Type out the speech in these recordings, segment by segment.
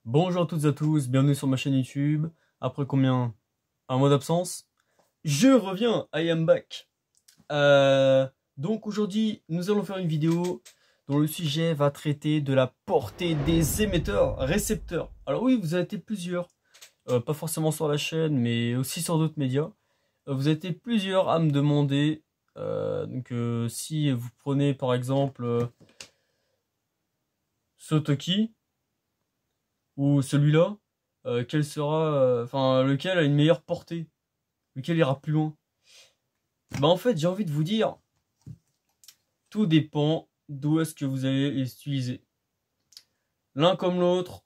Bonjour à toutes et à tous, bienvenue sur ma chaîne YouTube. Après combien? Un mois d'absence? Je reviens, I am back. Donc aujourd'hui, nous allons faire une vidéo dont le sujet va traiter de la portée des émetteurs récepteurs. Alors oui, vous avez été plusieurs, pas forcément sur la chaîne, mais aussi sur d'autres médias. Vous avez été plusieurs à me demander, si vous prenez par exemple Sotoki, ou celui-là, quel sera, lequel a une meilleure portée, lequel ira plus loin. Bah en fait, j'ai envie de vous dire, tout dépend d'où est-ce que vous allez les utiliser. L'un comme l'autre,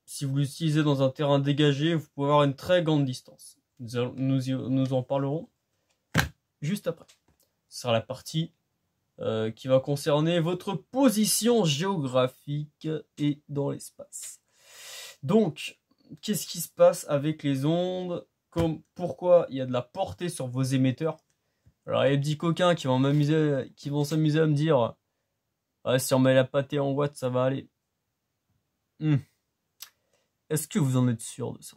si vous l'utilisez dans un terrain dégagé, vous pouvez avoir une très grande distance. Nous en parlerons juste après. Ce sera la partie qui va concerner votre position géographique et dans l'espace. Donc, qu'est-ce qui se passe avec les ondes? Pourquoi il y a de la portée sur vos émetteurs? Alors, il y a des petits coquins qui vont s'amuser à me dire, ouais, si on met la pâtée en watts, ça va aller. Est-ce que vous en êtes sûr de ça?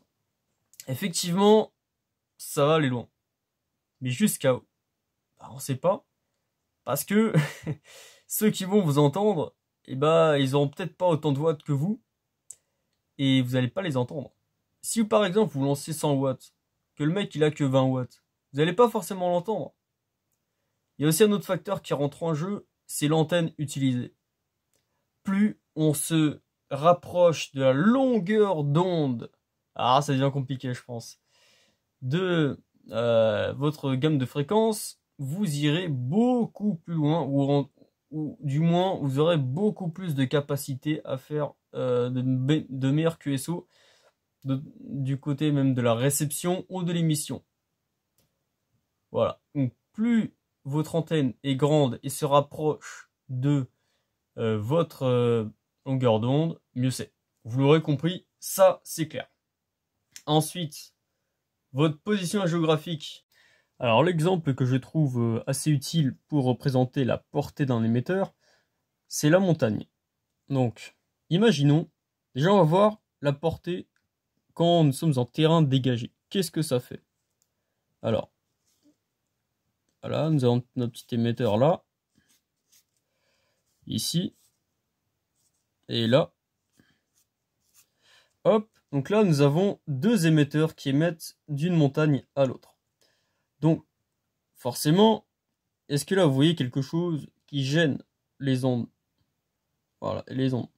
Effectivement, ça va aller loin. Mais jusqu'à où? Bah, on sait pas. Parce que ceux qui vont vous entendre, ils auront peut-être pas autant de watts que vous. Et vous n'allez pas les entendre. Si par exemple vous lancez 100 watts, que le mec il a que 20 watts, vous n'allez pas forcément l'entendre. Il y a aussi un autre facteur qui rentre en jeu, c'est l'antenne utilisée. Plus on se rapproche de la longueur d'onde, ça devient compliqué je pense, de votre gamme de fréquences, vous irez beaucoup plus loin, ou du moins vous aurez beaucoup plus de capacité à faire de meilleurs QSO du côté même de la réception ou de l'émission. Voilà. Donc plus votre antenne est grande et se rapproche de votre longueur d'onde, mieux c'est. Vous l'aurez compris, ça c'est clair. Ensuite, votre position géographique. Alors l'exemple que je trouve assez utile pour représenter la portée d'un émetteur, c'est la montagne. Donc, imaginons, déjà on va voir la portée quand nous sommes en terrain dégagé. Qu'est-ce que ça fait? Alors, voilà, nous avons notre petit émetteur là, ici, et là. Hop, donc là nous avons deux émetteurs qui émettent d'une montagne à l'autre. Donc, forcément, est-ce que là vous voyez quelque chose qui gêne les ondes? Voilà, les ondes.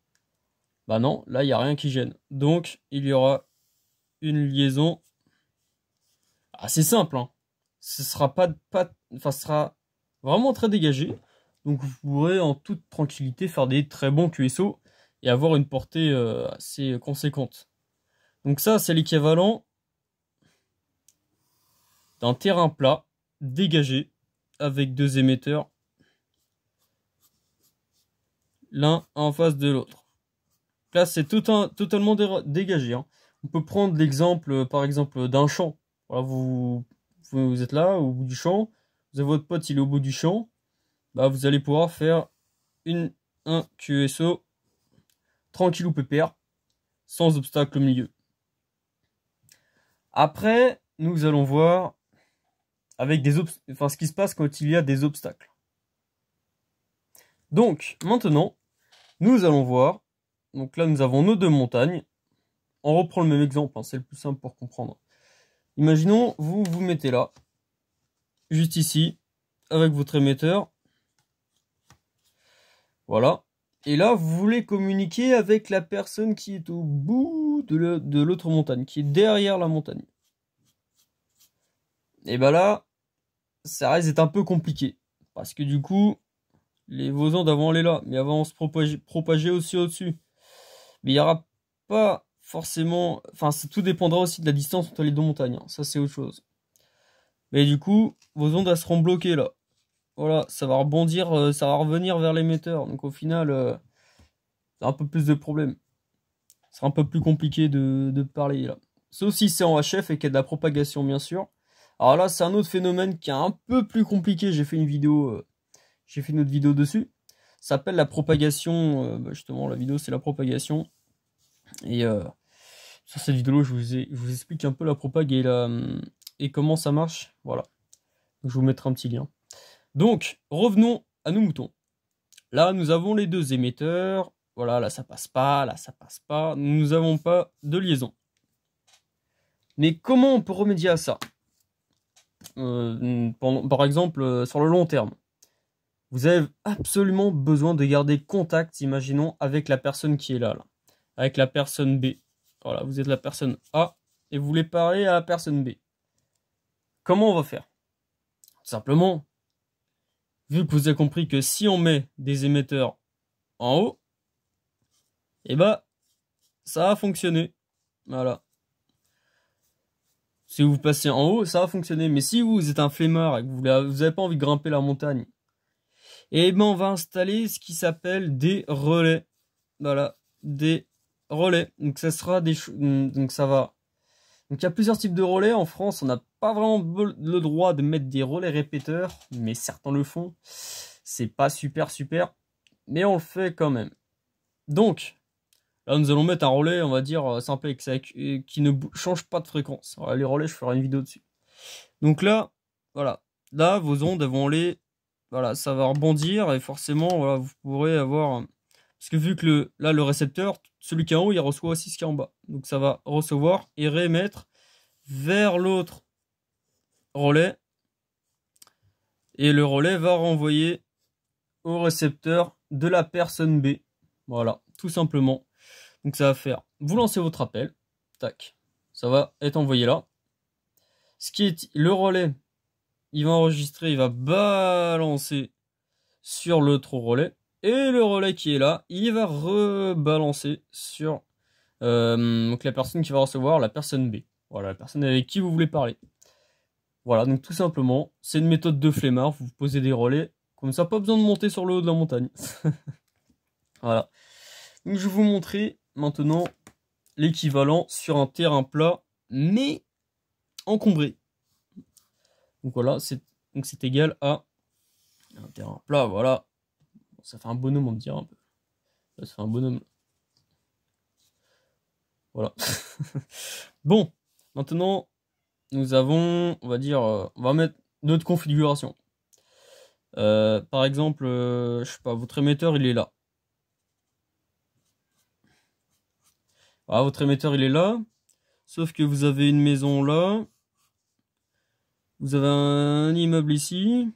Bah non, là il n'y a rien qui gêne. Donc, il y aura une liaison assez simple, hein. Ce sera ce sera vraiment très dégagé. Donc vous pourrez en toute tranquillité faire des très bons QSO et avoir une portée assez conséquente. Donc ça, c'est l'équivalent d'un terrain plat dégagé avec deux émetteurs, l'un en face de l'autre. Là, c'est totalement dégagé, hein. On peut prendre l'exemple, par exemple, d'un champ. Voilà, vous êtes là, au bout du champ. Vous avez votre pote, il est au bout du champ. Bah, vous allez pouvoir faire un QSO tranquille ou pépère, sans obstacle au milieu. Après, nous allons voir avec ce qui se passe quand il y a des obstacles. Donc, maintenant, nous allons voir. Donc là, nous avons nos deux montagnes. On reprend le même exemple, hein, c'est le plus simple pour comprendre. Imaginons, vous vous mettez là, juste ici, avec votre émetteur. Voilà. Et là, vous voulez communiquer avec la personne qui est au bout de l'autre montagne, qui est derrière la montagne. Et ben là, ça risque d'être un peu compliqué. Parce que du coup, vos ondes vont aller là, mais elles vont se propager aussi au-dessus. Mais il n'y aura pas forcément... Enfin, tout dépendra aussi de la distance entre les deux montagnes, hein. Ça, c'est autre chose. Mais du coup, vos ondes, elles seront bloquées là. Voilà, ça va rebondir, ça va revenir vers l'émetteur. Donc au final, c'est un peu plus de problèmes. Ce sera un peu plus compliqué de parler là. Sauf si c'est en HF et qu'il y a de la propagation, bien sûr. Alors là, c'est un autre phénomène qui est un peu plus compliqué. J'ai fait une autre vidéo dessus. Ça s'appelle la propagation. Justement, la vidéo, c'est la propagation. Et sur cette vidéo, je vous explique un peu la propague et comment ça marche. Voilà. Donc, je vous mettrai un petit lien. Donc, revenons à nos moutons. Là, nous avons les deux émetteurs. Voilà, là, ça passe pas. Là, ça passe pas. Nous n'avons pas de liaison. Mais comment on peut remédier à ça? Par exemple, sur le long terme. Vous avez absolument besoin de garder contact, imaginons, avec la personne qui est là. Avec la personne B. Voilà, vous êtes la personne A et vous voulez parler à la personne B. Comment on va faire? Tout simplement, vu que vous avez compris que si on met des émetteurs en haut, eh ben, ça va fonctionner. Voilà. Si vous passez en haut, ça va fonctionner. Mais si vous êtes un flemmard et que vous n'avez pas envie de grimper la montagne, et ben on va installer ce qui s'appelle des relais. Voilà, des relais. Donc ça sera donc ça va. Donc il y a plusieurs types de relais en France. On n'a pas vraiment le droit de mettre des relais répéteurs, mais certains le font. C'est pas super, mais on le fait quand même. Donc là nous allons mettre un relais, on va dire simple qui ne change pas de fréquence. Voilà, les relais, je ferai une vidéo dessus. Donc là, voilà, là vos ondes elles vont aller. Voilà, ça va rebondir et forcément, voilà, vous pourrez avoir... Parce que vu que là, le récepteur, celui qui est en haut, il reçoit aussi ce qui est en bas. Donc ça va recevoir et réémettre vers l'autre relais. Et le relais va renvoyer au récepteur de la personne B. Voilà, tout simplement. Donc ça va faire... Vous lancez votre appel. Tac. Ça va être envoyé là. Ce qui est... Le relais... Il va enregistrer, il va balancer sur l'autre relais. Et le relais qui est là, il va rebalancer sur donc la personne qui va recevoir, la personne B. Voilà, la personne avec qui vous voulez parler. Voilà, donc tout simplement, c'est une méthode de flemmard. Vous posez des relais, comme ça, pas besoin de monter sur le haut de la montagne. Voilà. Donc je vais vous montrer maintenant l'équivalent sur un terrain plat, mais encombré. Donc voilà, c'est égal à un terrain plat, voilà. Ça fait un bonhomme, on me dirait un peu. Là, ça fait un bonhomme. Voilà. Bon, maintenant, nous avons, on va dire, on va mettre notre configuration. Par exemple, je sais pas, votre émetteur, il est là. Voilà, votre émetteur, il est là. Sauf que vous avez une maison là. Vous avez un immeuble ici.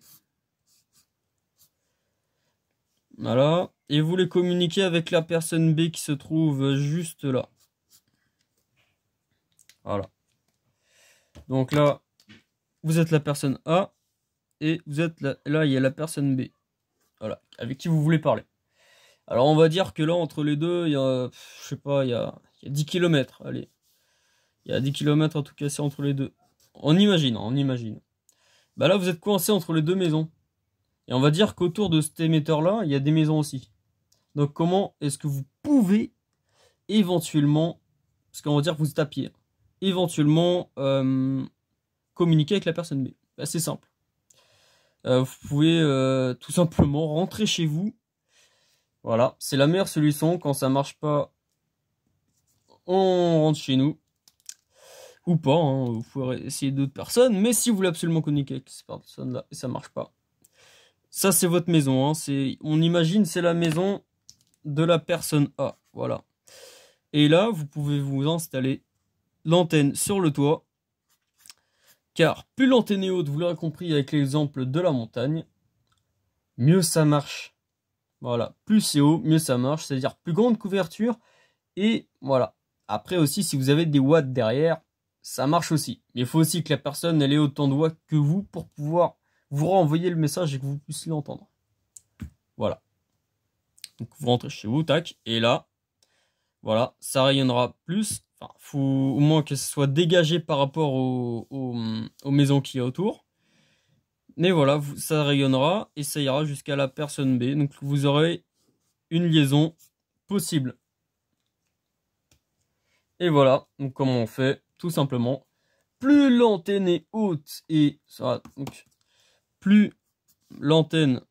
Voilà. Et vous voulez communiquer avec la personne B qui se trouve juste là. Voilà. Donc là, vous êtes la personne A. Et vous êtes là, il y a la personne B. Voilà. Avec qui vous voulez parler. Alors on va dire que là, entre les deux, il y a, je sais pas, il y a 10 km. Allez. Il y a 10 km en tout cas, c'est entre les deux. On imagine, on imagine. Bah là, vous êtes coincé entre les deux maisons. Et on va dire qu'autour de cet émetteur-là, il y a des maisons aussi. Donc comment est-ce que vous pouvez éventuellement, parce qu'on va dire que vous êtes à pied, éventuellement communiquer avec la personne B? Bah, c'est simple. Vous pouvez tout simplement rentrer chez vous. Voilà, c'est la meilleure solution. Quand ça marche pas, on rentre chez nous. Ou pas, hein, vous pouvez essayer d'autres personnes. Mais si vous voulez absolument communiquer avec ces personnes-là et ça marche pas, ça c'est votre maison. Hein, on imagine c'est la maison de la personne A. Voilà. Et là, vous pouvez vous installer l'antenne sur le toit. Car plus l'antenne est haute, vous l'aurez compris avec l'exemple de la montagne, mieux ça marche. Voilà, plus c'est haut, mieux ça marche, c'est-à-dire plus grande couverture. Et voilà. Après aussi, si vous avez des watts derrière, ça marche aussi. Mais il faut aussi que la personne elle ait autant de watts que vous pour pouvoir vous renvoyer le message et que vous puissiez l'entendre. Voilà. Donc vous rentrez chez vous, tac, et là, voilà, ça rayonnera plus. Enfin, faut au moins que ce soit dégagé par rapport aux maisons qu'il y a autour. Mais voilà, ça rayonnera et ça ira jusqu'à la personne B. Donc vous aurez une liaison possible. Et voilà, donc comment on fait? Tout simplement, plus l'antenne est haute et ça, donc, plus l'antenne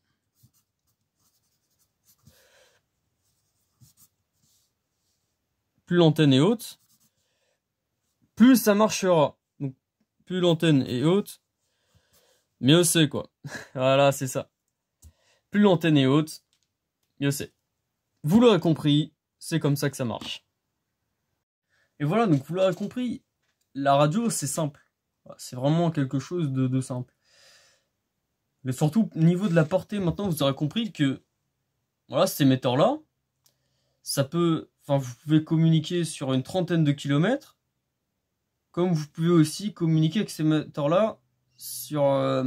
plus l'antenne est haute, plus ça marchera. Donc, plus l'antenne est haute, mieux c'est quoi. Voilà, c'est ça. Plus l'antenne est haute, mieux c'est. Vous l'aurez compris, c'est comme ça que ça marche. Et voilà, donc vous l'aurez compris, la radio c'est simple. C'est vraiment quelque chose de simple. Mais surtout, au niveau de la portée, maintenant vous aurez compris que voilà, ces émetteurs-là, vous pouvez communiquer sur une trentaine de kilomètres, comme vous pouvez aussi communiquer avec ces émetteurs-là sur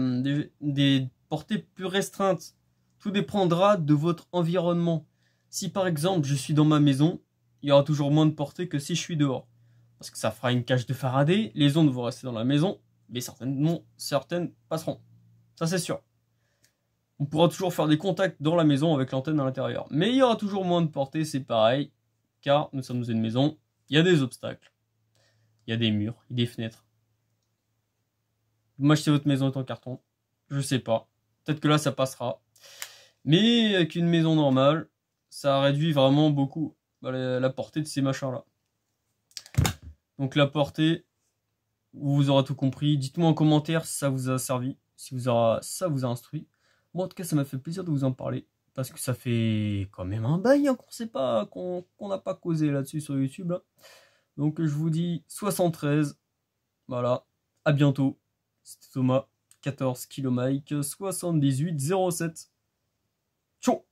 des portées plus restreintes. Tout dépendra de votre environnement. Si par exemple je suis dans ma maison, il y aura toujours moins de portée que si je suis dehors. Parce que ça fera une cage de Faraday, les ondes vont rester dans la maison, mais certaines passeront. Ça c'est sûr. On pourra toujours faire des contacts dans la maison avec l'antenne à l'intérieur. Mais il y aura toujours moins de portée, c'est pareil, car nous sommes dans une maison, il y a des obstacles. Il y a des murs, il y a des fenêtres. Vous m'achetez votre maison en carton, je sais pas. Peut-être que là ça passera. Mais avec une maison normale, ça réduit vraiment beaucoup la portée de ces machins-là. Donc la portée, vous aurez tout compris. Dites-moi en commentaire si ça vous a servi, si ça vous a instruit. Moi en tout cas ça m'a fait plaisir de vous en parler. Parce que ça fait quand même un bail hein, qu'on n'a pas causé là-dessus sur YouTube. Là. Donc je vous dis 73. Voilà. À bientôt. C'était Thomas. 14 km 78 07. Ciao.